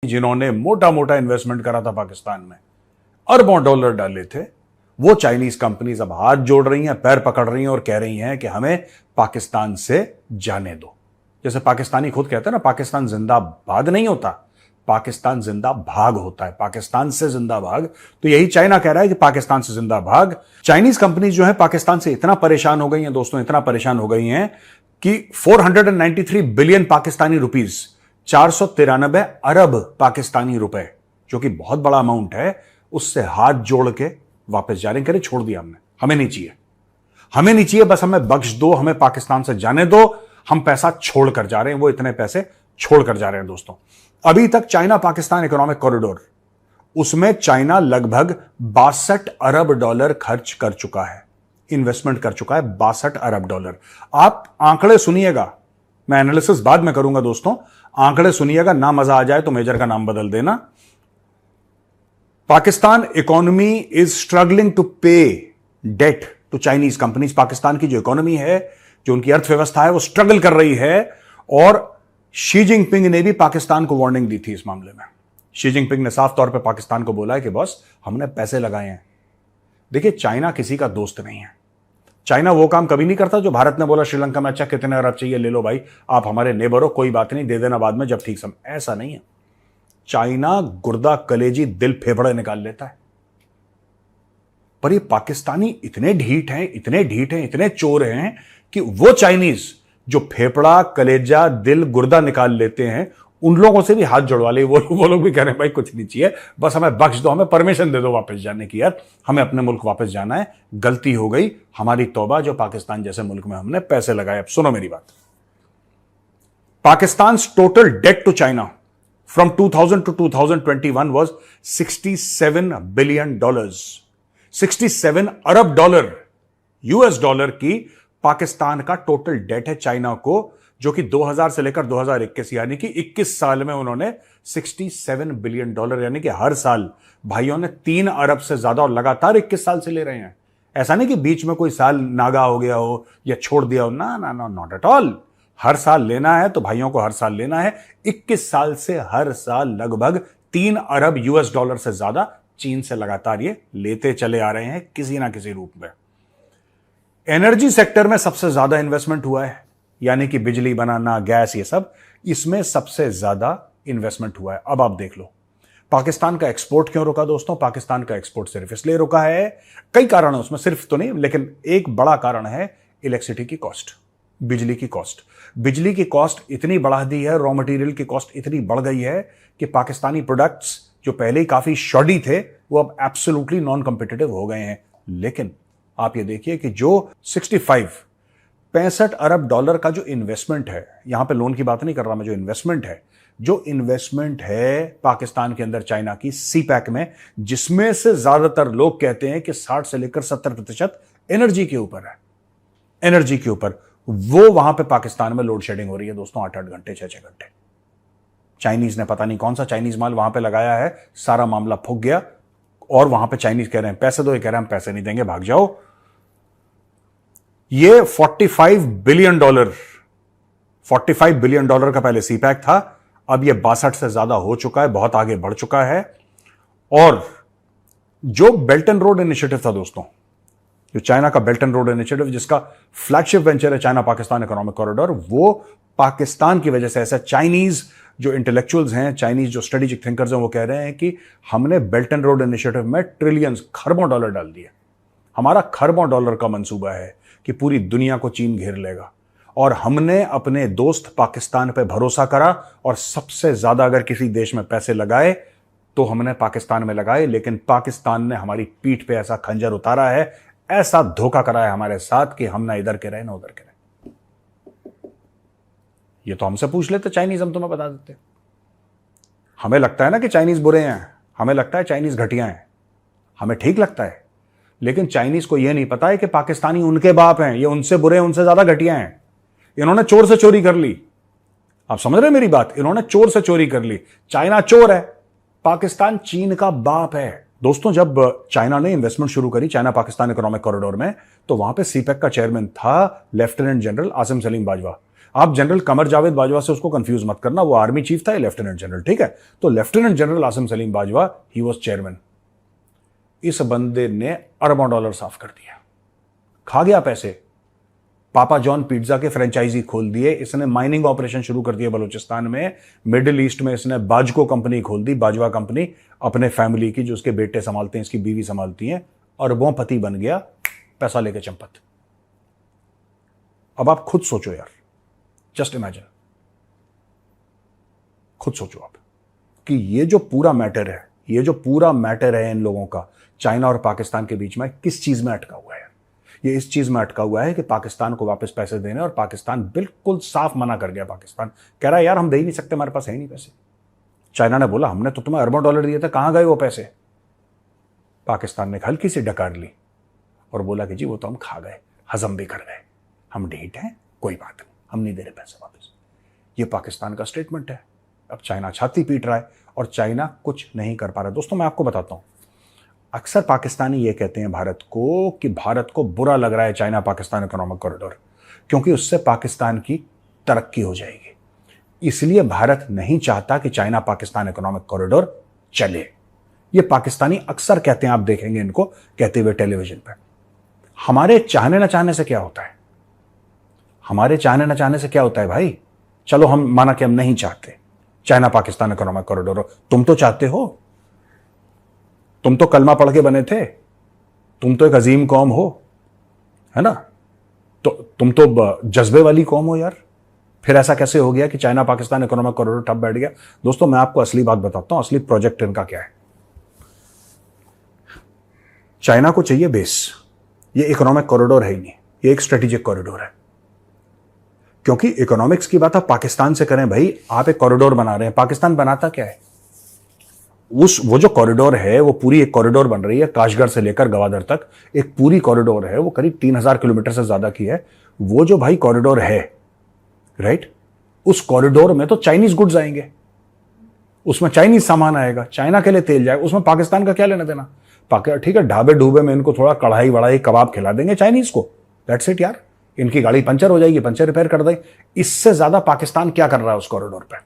जिन्होंने मोटा मोटा इन्वेस्टमेंट करा था पाकिस्तान में, अरबों डॉलर डाले थे, वो चाइनीज कंपनीज अब हाथ जोड़ रही हैं, पैर पकड़ रही हैं और कह रही हैं कि हमें पाकिस्तान से जाने दो। जैसे पाकिस्तानी खुद कहते हैं ना, पाकिस्तान जिंदाबाद नहीं होता, पाकिस्तान जिंदा भाग होता है, पाकिस्तान से जिंदा भाग। तो यही चाइना कह रहा है कि पाकिस्तान से जिंदा भाग। चाइनीज कंपनीज जो है पाकिस्तान से इतना परेशान हो गई हैं दोस्तों, इतना परेशान हो गई हैं कि 493 बिलियन पाकिस्तानी रुपीस, 493 अरब पाकिस्तानी रुपए, जो कि बहुत बड़ा अमाउंट है, उससे हाथ जोड़ के वापस जा रहे हैं। छोड़ दिया हमने, हमें नहीं चाहिए, हमें नहीं चाहिए, बस हमें बख्श दो, हमें पाकिस्तान से जाने दो, हम पैसा छोड़ कर जा रहे हैं। वो इतने पैसे छोड़ कर जा रहे हैं दोस्तों। अभी तक चाइना पाकिस्तान इकोनॉमिक कॉरिडोर, उसमें चाइना लगभग 62 अरब डॉलर खर्च कर चुका है, इन्वेस्टमेंट कर चुका है 62 अरब डॉलर। आप आंकड़े सुनिएगा, मैं एनालिसिस बाद में करूंगा दोस्तों, आंकड़े सुनिएगा, ना मजा आ जाए तो मेजर का नाम बदल देना। Pakistan economy is struggling to pay debt to Chinese companies. Pakistan की जो इकोनॉमी है, जो उनकी अर्थव्यवस्था है, वो स्ट्रगल कर रही है। और शी जिनपिंग ने भी पाकिस्तान को वार्निंग दी थी इस मामले में। शी जिनपिंग ने साफ तौर पे पाकिस्तान को बोला है कि बॉस, हमने पैसे लगाए हैं। देखिए, चाइना किसी का दोस्त नहीं है। चाइना वो काम कभी नहीं करता जो भारत ने बोला श्रीलंका में, अच्छा कितने अरब चाहिए ले लो भाई, आप हमारे नेबर हो, कोई बात नहीं, दे देना बाद में जब ठीक समय। ऐसा नहीं है। चाइना गुर्दा कलेजी दिल फेफड़े निकाल लेता है। पर ये पाकिस्तानी इतने ढीठ हैं, इतने ढीठ हैं, इतने चोर हैं कि वो चाइनीज जो फेफड़ा कलेजा दिल गुर्दा निकाल लेते हैं, उन लोगों से भी हाथ जुड़वा ले। वो लोग भी कह रहे हैं भाई कुछ नहीं चाहिए, बस हमें बख्श दो, हमें परमिशन दे दो वापस जाने की। यार हमें अपने मुल्क वापस जाना है, गलती हो गई, हमारी तौबा जो पाकिस्तान जैसे मुल्क में हमने पैसे लगाए। अब सुनो मेरी बात। Pakistan total debt to China from 2000 to 2021 was 67 billion dollars, 67 अरब डॉलर, यूएस डॉलर की पाकिस्तान का टोटल डेट है चाइना को, जो कि 2000 से लेकर 2021 यानी कि 21 साल में उन्होंने 67 बिलियन डॉलर, यानी कि हर साल भाइयों ने 3 अरब से ज्यादा और लगातार 21 साल से ले रहे हैं। ऐसा नहीं कि बीच में कोई साल नागा हो गया हो या छोड़ दिया हो, ना ना ना, नॉट एट ऑल। हर साल लेना है तो भाइयों को हर साल लेना है। 21 साल से हर साल लगभग 3 अरब यूएस डॉलर से ज्यादा चीन से लगातार ये लेते चले आ रहे हैं किसी ना किसी रूप में। एनर्जी सेक्टर में सबसे ज्यादा इन्वेस्टमेंट हुआ है, यानी कि बिजली बनाना, गैस, ये सब, इसमें सबसे ज्यादा इन्वेस्टमेंट हुआ है। अब आप देख लो पाकिस्तान का एक्सपोर्ट क्यों रुका दोस्तों। पाकिस्तान का एक्सपोर्ट सिर्फ इसलिए रुका है, कई कारण है उसमें, सिर्फ तो नहीं, लेकिन एक बड़ा कारण है इलेक्ट्रिसिटी की कॉस्ट, बिजली की कॉस्ट। बिजली की कॉस्ट इतनी बढ़ा दी है, रॉ मटेरियल की कॉस्ट इतनी बढ़ गई है कि पाकिस्तानी प्रोडक्ट्स जो पहले ही काफी शॉडी थे, वो अब एब्सोल्युटली नॉन कॉम्पिटिटिव हो गए हैं। लेकिन आप ये देखिए कि जो 65 अरब डॉलर का जो इन्वेस्टमेंट है, यहां पे लोन की बात नहीं कर रहा मैं, जो इन्वेस्टमेंट है पाकिस्तान के अंदर चाइना की सीपैक में, जिसमें से ज्यादातर लोग कहते हैं कि 60 से लेकर 70% एनर्जी के ऊपर है, एनर्जी के ऊपर, वो वहां पे पाकिस्तान में लोड शेडिंग हो रही है दोस्तों, 8-8 घंटे, 6-6 घंटे। चाइनीज ने पता नहीं कौन सा चाइनीज माल वहां पे लगाया है, सारा मामला फूक गया। और वहां पे चाइनीज कह रहे हैं पैसे दो, ये कह रहे हैं हम पैसे नहीं देंगे, भाग जाओ। ये 45 बिलियन डॉलर का पहले सीपैक था, अब ये 62 से ज्यादा हो चुका है, बहुत आगे बढ़ चुका है। और जो बेल्ट एंड रोड इनिशिएटिव था दोस्तों, जो चाइना का बेल्ट एंड रोड इनिशिएटिव, जिसका फ्लैगशिप वेंचर है चाइना पाकिस्तान इकोनॉमिक कॉरिडोर, वो पाकिस्तान की वजह से, ऐसा चाइनीज जो इंटेलेक्चुअल्स हैं, चाइनीज जो स्ट्रेटेजिक थिंकर्स हैं, वो कह रहे हैं कि हमने बेल्ट एंड रोड इनिशिएटिव में ट्रिलियंस, खरबों डॉलर डाल दिए। हमारा खरबों डॉलर का मंसूबा है कि पूरी दुनिया को चीन घेर लेगा। और हमने अपने दोस्त पाकिस्तान पे भरोसा करा, और सबसे ज्यादा अगर किसी देश में पैसे लगाए तो हमने पाकिस्तान में लगाए। लेकिन पाकिस्तान ने हमारी पीठ पे ऐसा खंजर उतारा है, ऐसा धोखा करा है हमारे साथ कि हम ना इधर के रहे ना उधर के रहे। ये तो हमसे पूछ लेते चाइनीज, हम तुम्हें बता देते। हमें लगता है ना कि चाइनीज बुरे हैं, हमें लगता है चाइनीज घटिया हैं, हमें ठीक लगता है। लेकिन चाइनीज को यह नहीं पता है कि पाकिस्तानी उनके बाप हैं, ये उनसे बुरे हैं, उनसे ज्यादा घटिया हैं। इन्होंने चोर से चोरी कर ली। आप समझ रहे मेरी बात? इन्होंने चोर से चोरी कर ली। चाइना चोर है, पाकिस्तान चीन का बाप है। दोस्तों, जब चाइना ने इन्वेस्टमेंट शुरू करी चाइना पाकिस्तान इकोनॉमिक कॉरिडोर में, तो वहां पे सीपैक का चेयरमैन था लेफ्टिनेंट जनरल आसिम सलीम बाजवा। आप जनरल कमर जावेद बाजवा से उसको कंफ्यूज मत करना, वो आर्मी चीफ था, लेफ्टिनेंट जनरल, ठीक है। तो lieutenant general Asim Salim Bajwa, he was chairman. इस बंदे ने अरबों डॉलर साफ कर दिया, खा गया पैसे। पापा जॉन पिज्जा के फ्रेंचाइजी खोल दिए इसने, माइनिंग ऑपरेशन शुरू कर दिए बलूचिस्तान में, मिडिल ईस्ट में इसने बाजको कंपनी खोल दी, बाजवा कंपनी, अपने फैमिली की, जो उसके बेटे संभालते हैं, इसकी बीवी संभालती हैं, अरबों पति बन गया, पैसा लेके चंपत। अब आप खुद सोचो यार, जस्ट इमेजिन, खुद सोचो आप कि ये जो पूरा मैटर है, ये जो पूरा मैटर है इन लोगों का चाइना और पाकिस्तान के बीच में, किस चीज में अटका हुआ है। ये इस चीज में अटका हुआ है कि पाकिस्तान को वापस पैसे देने, और पाकिस्तान बिल्कुल साफ मना कर गया। पाकिस्तान कह रहा है यार हम दे ही नहीं सकते, हमारे पास है ही नहीं पैसे। चाइना ने बोला हमने तो तुम्हें अरबों डॉलर दिए थे, कहां गए वो पैसे। पाकिस्तान ने हल्की सी डकार ली और बोला कि जी वो तो हम खा गए, हजम भी कर गए, हम ढीठ हैं, कोई बात नहीं, हम नहीं दे रहे पैसे वापस। ये पाकिस्तान का स्टेटमेंट है। अब चाइना छाती पीट रहा है और चाइना कुछ नहीं कर पा रहा। दोस्तों मैं आपको बताता हूं, अक्सर पाकिस्तानी ये कहते हैं भारत को कि भारत को बुरा लग रहा है चाइना पाकिस्तान इकोनॉमिक कॉरिडोर, क्योंकि उससे पाकिस्तान की तरक्की हो जाएगी। इसलिए भारत नहीं चाहता कि चाइना पाकिस्तान इकोनॉमिक कॉरिडोर चले। ये पाकिस्तानी अक्सर कहते हैं, आप देखेंगे इनको कहते हुए टेलीविजन पर। हमारे चाहने न चाहने से क्या होता है, हमारे चाहने न चाहने से क्या होता है भाई। चलो हम माना कि हम नहीं चाहते चाइना पाकिस्तान इकोनॉमिक कॉरिडोर, तुम तो चाहते हो, तुम तो कलमा पढ़ के बने थे, तुम तो एक अजीम कौम हो, है ना, तो तुम तो जज्बे वाली कौम हो यार। फिर ऐसा कैसे हो गया कि चाइना पाकिस्तान इकोनॉमिक कॉरिडोर ठप बैठ गया। दोस्तों मैं आपको असली बात बताता हूं, असली प्रोजेक्ट इनका क्या है। चाइना को चाहिए बेस, ये इकोनॉमिक कॉरिडोर है ही नहीं, ये एक स्ट्रेटेजिक कॉरिडोर है। क्योंकि इकोनॉमिक्स की बात आप पाकिस्तान से करें भाई, आप एक कॉरिडोर बना रहे हैं, पाकिस्तान बनाता क्या है, वो जो कॉरिडोर है वो पूरी एक कॉरिडोर बन रही है, काशगढ़ से लेकर गवादर तक एक पूरी कॉरिडोर है, वो करीब 3000 किलोमीटर से ज्यादा की है। वो जो भाई कॉरिडोर है, राइट, उस कॉरिडोर में तो चाइनीज गुड्स आएंगे, उसमें चाइनीज सामान आएगा, चाइना के लिए तेल जाएगा, उसमें पाकिस्तान का क्या लेना देना। ठीक है, ढाबे ढूबे में इनको थोड़ा कढ़ाई वढ़ाई कबाब खिला देंगे चाइनीज को, दैट्स इट यार। इनकी गाड़ी पंचर हो जाएगी, पंचर रिपेयर कर देंगे। इससे ज्यादा पाकिस्तान क्या कर रहा है उस कॉरिडोर पे।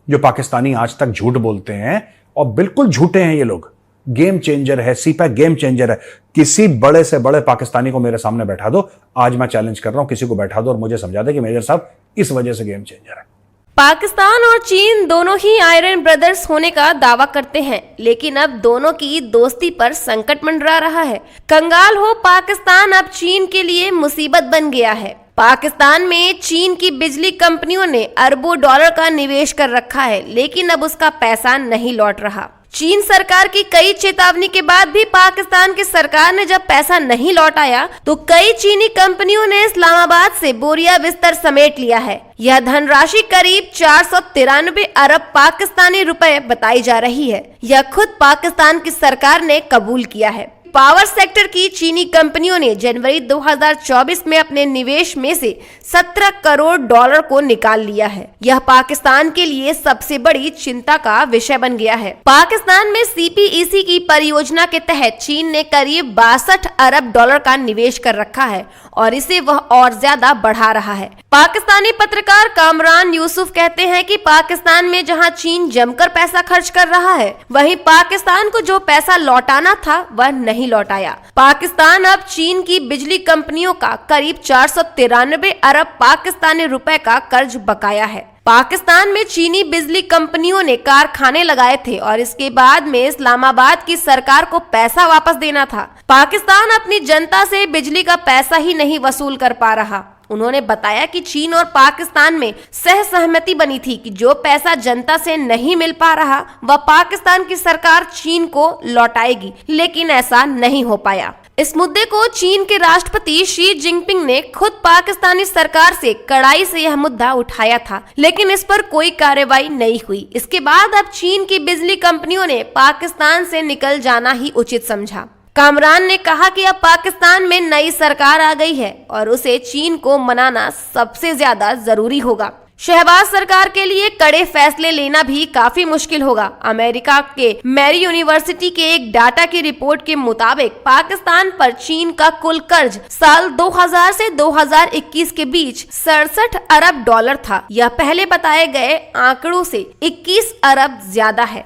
जो पाकिस्तानी आज तक झूठ बोलते हैं, और बिल्कुल झूठे हैं ये लोग, गेम चेंजर है, सीपैक गेम चेंजर है। किसी बड़े से बड़े पाकिस्तानी को मेरे सामने बैठा दो, आज मैं चैलेंज कर रहा हूं, किसी को बैठा दो और मुझे समझा दे कि मेजर साहब इस वजह से गेम चेंजर है। पाकिस्तान और चीन दोनों ही आयरन ब्रदर्स होने का दावा करते हैं, लेकिन अब दोनों की दोस्ती पर संकट मंडरा रहा है। कंगाल हो पाकिस्तान अब चीन के लिए मुसीबत बन गया है। पाकिस्तान में चीन की बिजली कंपनियों ने अरबों डॉलर का निवेश कर रखा है, लेकिन अब उसका पैसा नहीं लौट रहा। चीन सरकार की कई चेतावनी के बाद भी पाकिस्तान की सरकार ने जब पैसा नहीं लौटाया तो कई चीनी कंपनियों ने इस्लामाबाद से बोरिया बिस्तर समेट लिया है। यह धनराशि करीब 493 अरब पाकिस्तानी रुपए बताई जा रही है। यह खुद पाकिस्तान की सरकार ने कबूल किया है। पावर सेक्टर की चीनी कंपनियों ने जनवरी 2024 में अपने निवेश में से 17 करोड़ डॉलर को निकाल लिया है। यह पाकिस्तान के लिए सबसे बड़ी चिंता का विषय बन गया है। पाकिस्तान में सीपीईसी की परियोजना के तहत चीन ने करीब 62 अरब डॉलर का निवेश कर रखा है और इसे वह और ज्यादा बढ़ा रहा है। पाकिस्तानी पत्रकार कामरान यूसुफ कहते हैं कि पाकिस्तान में जहां चीन जमकर पैसा खर्च कर रहा है, वहीं पाकिस्तान को जो पैसा लौटाना था वह नहीं लौटाया। पाकिस्तान अब चीन की बिजली कंपनियों का करीब 493 अरब पाकिस्तानी रुपए का कर्ज बकाया है। पाकिस्तान में चीनी बिजली कंपनियों ने कारखाने लगाए थे और इसके बाद में इस्लामाबाद की सरकार को पैसा वापस देना था। पाकिस्तान अपनी जनता से बिजली का पैसा ही नहीं वसूल कर पा रहा। उन्होंने बताया कि चीन और पाकिस्तान में सहमति बनी थी कि जो पैसा जनता से नहीं मिल पा रहा वह पाकिस्तान की सरकार चीन को लौटाएगी, लेकिन ऐसा नहीं हो पाया। इस मुद्दे को चीन के राष्ट्रपति शी जिनपिंग ने खुद पाकिस्तानी सरकार से कड़ाई से यह मुद्दा उठाया था, लेकिन इस पर कोई कार्रवाई नहीं हुई। इसके बाद अब चीन की बिजली कंपनियों ने पाकिस्तान से निकल जाना ही उचित समझा। कामरान ने कहा कि अब पाकिस्तान में नई सरकार आ गई है और उसे चीन को मनाना सबसे ज्यादा जरूरी होगा। शहबाज सरकार के लिए कड़े फैसले लेना भी काफी मुश्किल होगा। अमेरिका के मैरी यूनिवर्सिटी के एक डाटा की रिपोर्ट के मुताबिक पाकिस्तान पर चीन का कुल कर्ज साल 2000 से 2021 के बीच 67 अरब डॉलर था। यह पहले बताए गए आंकड़ों से 21 अरब ज्यादा है।